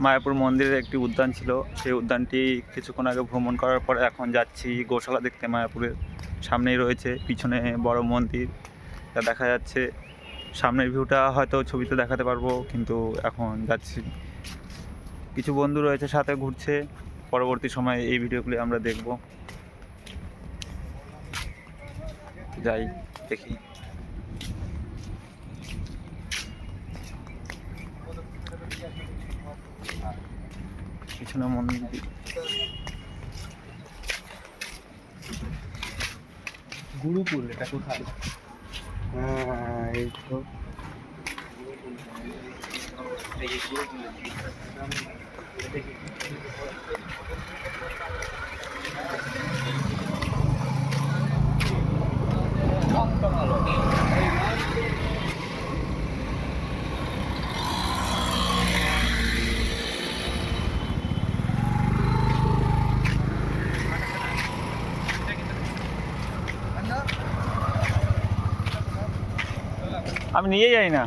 মায়াপুর মন্দিরের একটি উদ্যান ছিল, সেই উদ্যানটি কিছুক্ষণ আগে ভ্রমণ করার পরে এখন যাচ্ছি গোশালা দেখতে। মায়াপুরের সামনেই রয়েছে, পিছনে বড় মন্দির তা দেখা যাচ্ছে। সামনের ভিউটা হয়তো ছবিতে দেখাতে পারবো, কিন্তু এখন যাচ্ছি। কিছু বন্ধু রয়েছে সাথে ঘুরছে, পরবর্তী সময়ে এই ভিডিওগুলি আমরা দেখব। যাই দেখি। পিছনে মন্দির, গুরুকুল এটা কোথায়? এই তো আমি নিয়ে যাই না।